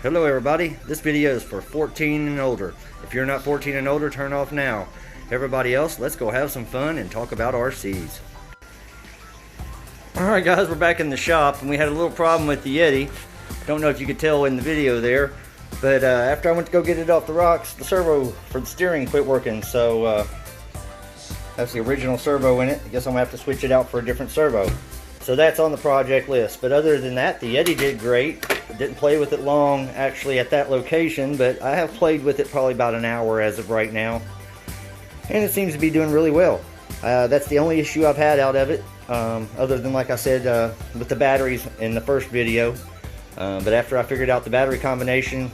Hello everybody, this video is for 14 and older. If you're not 14 and older, turn off now. Everybody else, let's go have some fun and talk about RCs. Alright guys, we're back in the shop and we had a little problem with the Yeti. Don't know if you could tell in the video there, but after I went to go get it off the rocks, the servo for the steering quit working, so that's the original servo in it. I guess I'm going to have to switch it out for a different servo. So that's on the project list. But other than that, the Yeti did great. Didn't play with it long actually at that location, but I have played with it probably about an hour as of right now. And it seems to be doing really well. That's the only issue I've had out of it, other than, like I said, with the batteries in the first video. But after I figured out the battery combination,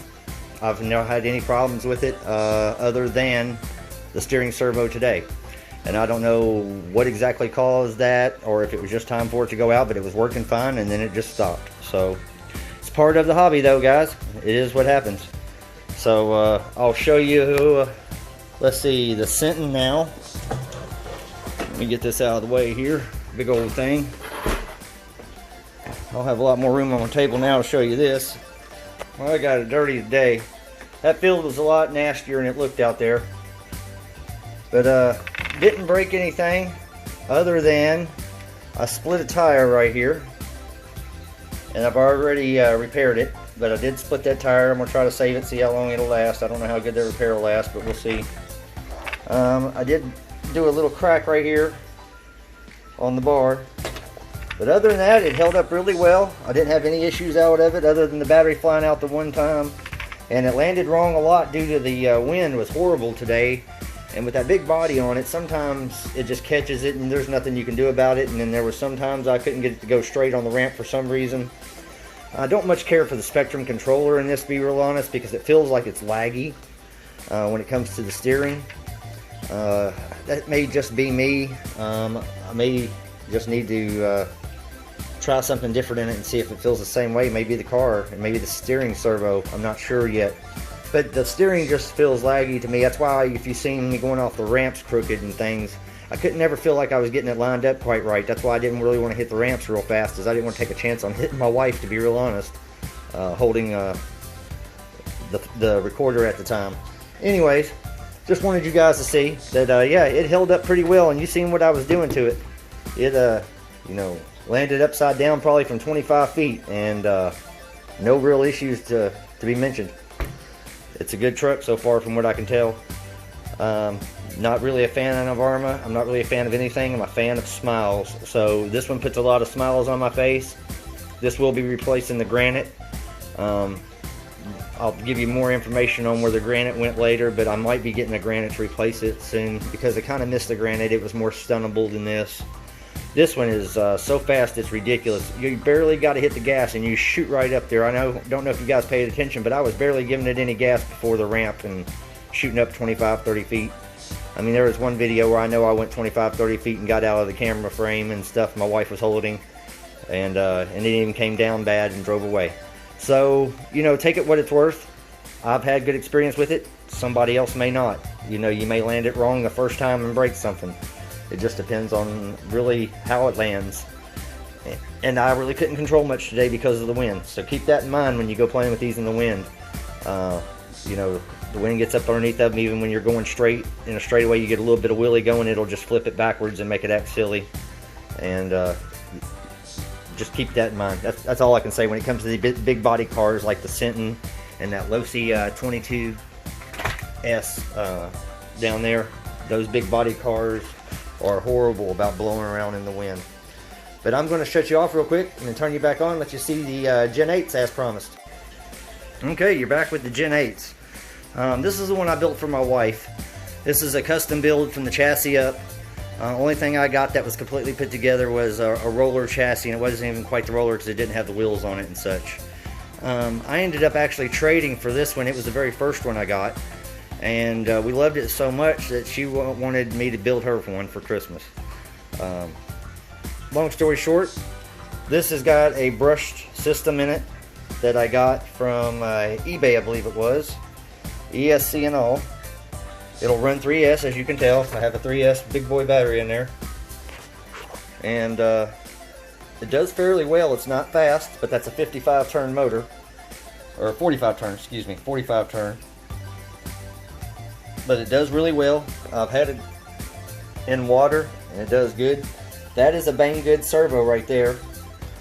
I've never had any problems with it other than the steering servo today. And I don't know what exactly caused that, or if it was just time for it to go out, but it was working fine and then it just stopped. So it's part of the hobby though, guys. It is what happens. So I'll show you, let's see, the Sentin now. Let me get this out of the way here. Big old thing. I'll have a lot more room on my table now to show you this. Well, I got it dirty today. That field was a lot nastier than it looked out there. But didn't break anything other than I split a tire right here, and I've already repaired it, but I did split that tire. I'm gonna try to save it, see how long it'll last. I don't know how good the repair will last, but we'll see. I did do a little crack right here on the bar, but other than that, it held up really well. I didn't have any issues out of it other than the battery flying out the one time, and it landed wrong a lot due to the wind was horrible today. And with that big body on it, sometimes it just catches it and there's nothing you can do about it. And then there were sometimes I couldn't get it to go straight on the ramp for some reason. I don't much care for the Spectrum controller in this, to be real honest, because it feels like it's laggy when it comes to the steering. That may just be me. I may just need to try something different in it and see if it feels the same way. Maybe the car and maybe the steering servo. I'm not sure yet. But the steering just feels laggy to me. That's why if you've seen me going off the ramps crooked and things, I couldn't never feel like I was getting it lined up quite right. That's why I didn't really want to hit the ramps real fast, as I didn't want to take a chance on hitting my wife, to be real honest, holding the recorder at the time. Anyways, just wanted you guys to see that, yeah, it held up pretty well, and you seen what I was doing to it. It, you know, landed upside down probably from 25 feet, and no real issues to be mentioned. It's a good truck so far from what I can tell. Not really a fan of Arma. I'm not really a fan of anything. I'm a fan of smiles. So this one puts a lot of smiles on my face. This will be replacing the granite. I'll give you more information on where the granite went later, but I might be getting a granite to replace it soon because I kind of missed the granite. It was more stunnable than this. This one is so fast it's ridiculous. You barely got to hit the gas and you shoot right up there. Don't know if you guys paid attention, but I was barely giving it any gas before the ramp and shooting up 25, 30 feet. I mean, there was one video where I know I went 25, 30 feet and got out of the camera frame and stuff my wife was holding, and it even came down bad and drove away. So, you know, take it what it's worth. I've had good experience with it. Somebody else may not. You know, you may land it wrong the first time and break something. It just depends on really how it lands. And I really couldn't control much today because of the wind. So keep that in mind when you go playing with these in the wind. You know, the wind gets up underneath them. Even when you're going straight in a straightaway, you get a little bit of wheelie going, it'll just flip it backwards and make it act silly. And just keep that in mind. That's all I can say when it comes to the big body cars like the Sentin and that Losi 22S down there. Those big body cars are horrible about blowing around in the wind. But I'm going to shut you off real quick and then turn you back on, let you see the Gen 8s as promised. Okay, you're back with the Gen 8s. This is the one I built for my wife. This is a custom build from the chassis up. Only thing I got that was completely put together was a roller chassis, and it wasn't even quite the roller because it didn't have the wheels on it and such. I ended up actually trading for this one. It was the very first one I got. And we loved it so much that she wanted me to build her one for Christmas. Long story short, this has got a brushed system in it that I got from eBay, I believe it was. ESC and all. It'll run 3S, as you can tell. I have a 3S big boy battery in there. And it does fairly well. It's not fast, but that's a 55 turn motor. or 45 turn, excuse me, 45 turn. But it does really well. I've had it in water and it does good. That is a Banggood servo right there.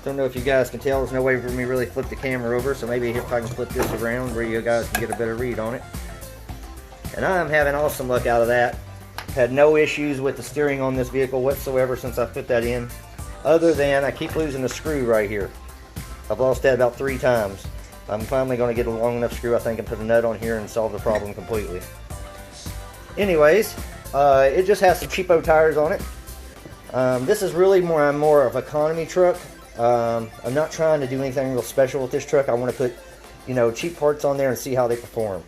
Don't know if you guys can tell, there's no way for me to really flip the camera over, so maybe if I can flip this around where you guys can get a better read on it. And I'm having awesome luck out of that. Had no issues with the steering on this vehicle whatsoever since I put that in, other than I keep losing the screw right here. I've lost that about 3 times. I'm finally going to get a long enough screw, I think, and put a nut on here and solve the problem completely. Anyways, it just has some cheapo tires on it. This is really more of an economy truck. I'm not trying to do anything real special with this truck. I want to put, you know, cheap parts on there and see how they perform.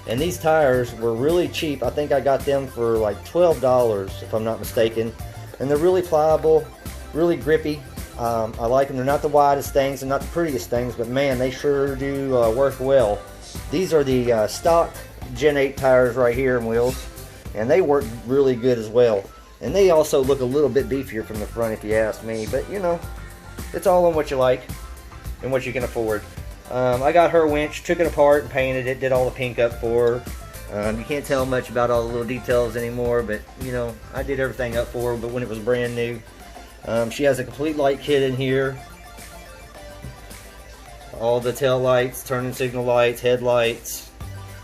And these tires were really cheap. I think I got them for like $12 if I'm not mistaken. And they're really pliable, really grippy. I like them. They're not the widest things and not the prettiest things, but man, they sure do work well. These are the stock Gen 8 tires right here and wheels, and they work really good as well. And they also look a little bit beefier from the front if you ask me, but you know, it's all on what you like and what you can afford. I got her winch, took it apart and painted it, did all the pink up for her. You can't tell much about all the little details anymore, but you know, I did everything up for her, but when it was brand new. She has a complete light kit in here. All the tail lights, turning signal lights, headlights.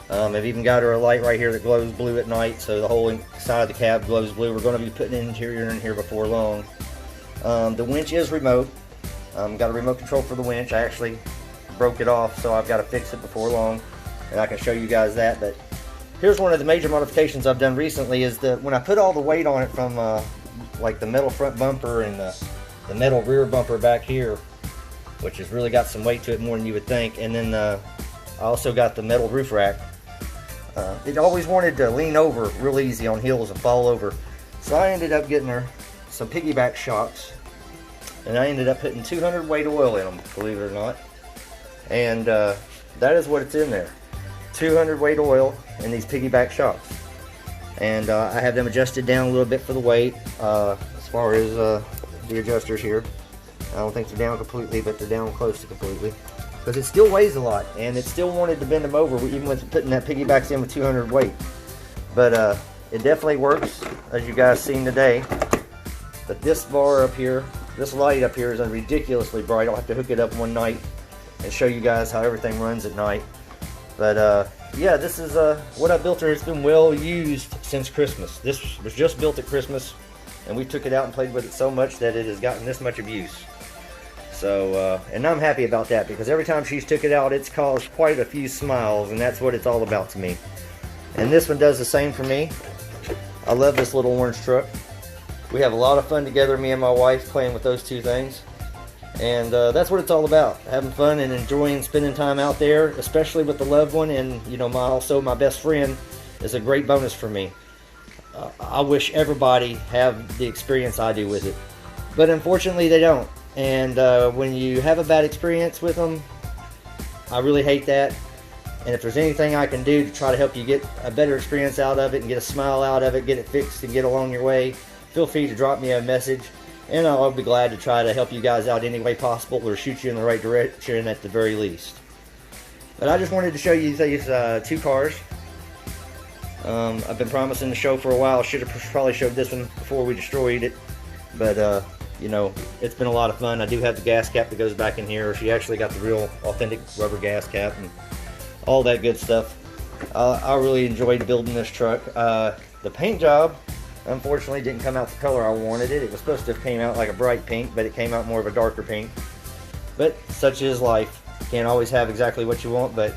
I've even got her a light right here that glows blue at night, so the whole side of the cab glows blue. We're going to be putting an interior in here before long. The winch is remote. Got a remote control for the winch. I actually broke it off, so I've got to fix it before long, and I can show you guys that. But here's one of the major modifications I've done recently is that when I put all the weight on it from like the metal front bumper and the metal rear bumper back here, which has really got some weight to it more than you would think, and then I also got the metal roof rack. It always wanted to lean over real easy on heels and fall over, so I ended up getting her some piggyback shocks, and I ended up putting 200 weight oil in them, believe it or not. And that is what it's in there, 200 weight oil in these piggyback shocks. And I have them adjusted down a little bit for the weight as far as the adjusters here. I don't think they're down completely, but they're down close to completely, because it still weighs a lot, and it still wanted to bend them over even with putting that piggybacks in with 200 weight. But it definitely works, as you guys seen today. But this bar up here, this light up here is ridiculously bright. I'll have to hook it up one night and show you guys how everything runs at night. But yeah, this is what I built her. It's been well used since Christmas. This was just built at Christmas, and we took it out and played with it so much that it has gotten this much of use. So, and I'm happy about that, because every time she's took it out, it's caused quite a few smiles, and that's what it's all about to me. And this one does the same for me. I love this little orange truck. We have a lot of fun together, me and my wife, playing with those two things. And that's what it's all about, having fun and enjoying spending time out there, especially with the loved one. And you know, also my best friend is a great bonus for me. I wish everybody have the experience I do with it, but unfortunately they don't. And when you have a bad experience with them, I really hate that. And if there's anything I can do to try to help you get a better experience out of it and get a smile out of it, get it fixed and get along your way, feel free to drop me a message, and I'll be glad to try to help you guys out any way possible, or shoot you in the right direction at the very least. But I just wanted to show you these two cars. I've been promising to show for a while. Should have probably showed this one before we destroyed it, but you know, it's been a lot of fun. I do have the gas cap that goes back in here. She actually got the real authentic rubber gas cap and all that good stuff. I really enjoyed building this truck. The paint job, unfortunately, didn't come out the color I wanted it. It was supposed to have came out like a bright pink, but it came out more of a darker pink. But such is life. Can't always have exactly what you want. But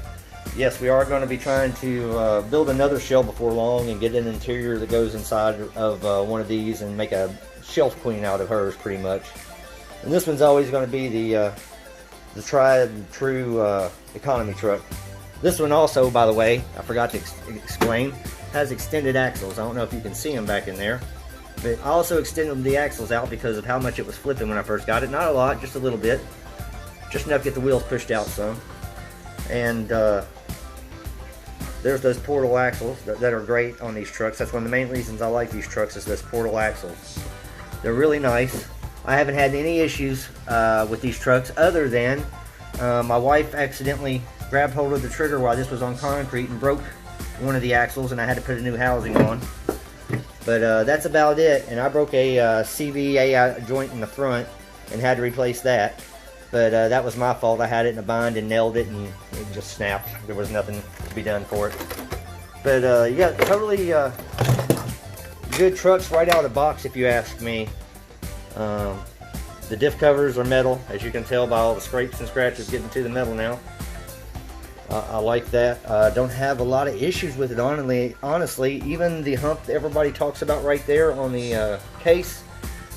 yes, we are going to be trying to build another shell before long and get an interior that goes inside of one of these and make a shelf queen out of hers, pretty much. And this one's always going to be the tried and true economy truck. This one also, by the way, I forgot to explain, has extended axles. I don't know if you can see them back in there, but I also extended the axles out because of how much it was flipping when I first got it. Not a lot, just a little bit, just enough to get the wheels pushed out some. And there's those portal axles that are great on these trucks. That's one of the main reasons I like these trucks, is those portal axles. They're really nice. I haven't had any issues with these trucks, other than my wife accidentally grabbed hold of the trigger while this was on concrete and broke one of the axles, and I had to put a new housing on. But that's about it. And I broke a CVA joint in the front and had to replace that. But that was my fault. I had it in a bind and nailed it, and it just snapped. There was nothing to be done for it. But yeah, totally good trucks right out of the box, if you ask me. The diff covers are metal, as you can tell by all the scrapes and scratches getting to the metal now. I like that. Don't have a lot of issues with it, honestly. Even the hump that everybody talks about right there on the case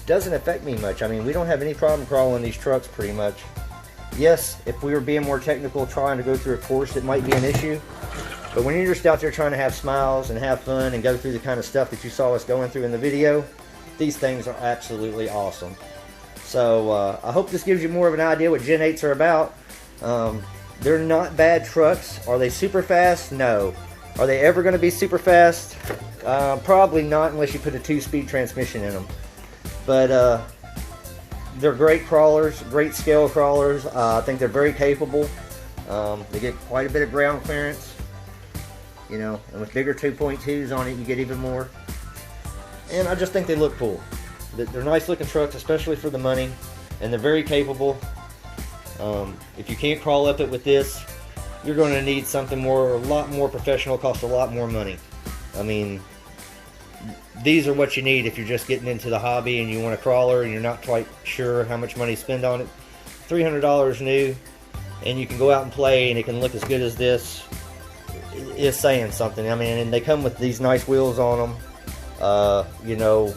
doesn't affect me much. I mean, we don't have any problem crawling these trucks pretty much. Yes, if we were being more technical, trying to go through a course, it might be an issue. But when you're just out there trying to have smiles and have fun and go through the kind of stuff that you saw us going through in the video, these things are absolutely awesome. So I hope this gives you more of an idea what Gen 8s are about. They're not bad trucks. Are they super fast? No. Are they ever going to be super fast? Probably not, unless you put a 2-speed transmission in them. But they're great crawlers, great scale crawlers. I think they're very capable. They get quite a bit of ground clearance. You know, and with bigger 2.2s on it, you get even more. And I just think they look cool. They're nice looking trucks, especially for the money. And they're very capable. If you can't crawl up it with this, you're going to need something a lot more professional, cost a lot more money. I mean, these are what you need if you're just getting into the hobby and you want a crawler and you're not quite sure how much money to spend on it. $300 new, and you can go out and play, and it can look as good as this. Is saying something. I mean, and they come with these nice wheels on them. You know,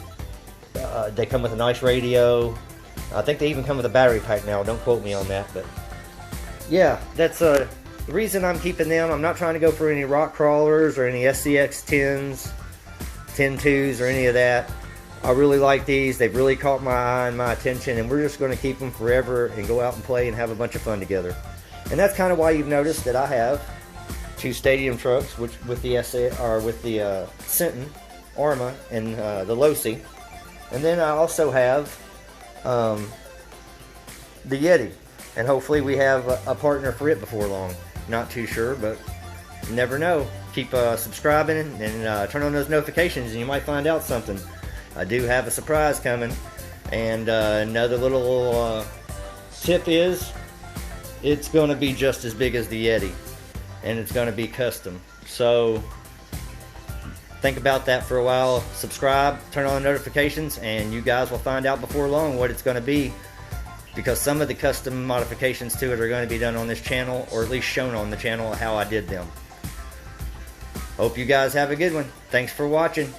they come with a nice radio. I think they even come with a battery pack now. Don't quote me on that, but yeah, that's the reason I'm keeping them. I'm not trying to go for any rock crawlers or any SCX 10s, 10.2s, or any of that. I really like these. They've really caught my eye and my attention, and we're just going to keep them forever and go out and play and have a bunch of fun together. And that's kind of why you've noticed that I have 2 stadium trucks, which with the Sinton, Arma, and the Losi. And then I also have the Yeti, and hopefully we have a partner for it before long. Not too sure, but you never know. Keep subscribing and turn on those notifications, and you might find out something. I do have a surprise coming. And another little tip is, it's going to be just as big as the Yeti, and it's going to be custom. So think about that for a while. Subscribe, turn on the notifications, and you guys will find out before long what it's going to be, because some of the custom modifications to it are going to be done on this channel, or at least shown on the channel how I did them. Hope you guys have a good one. Thanks for watching.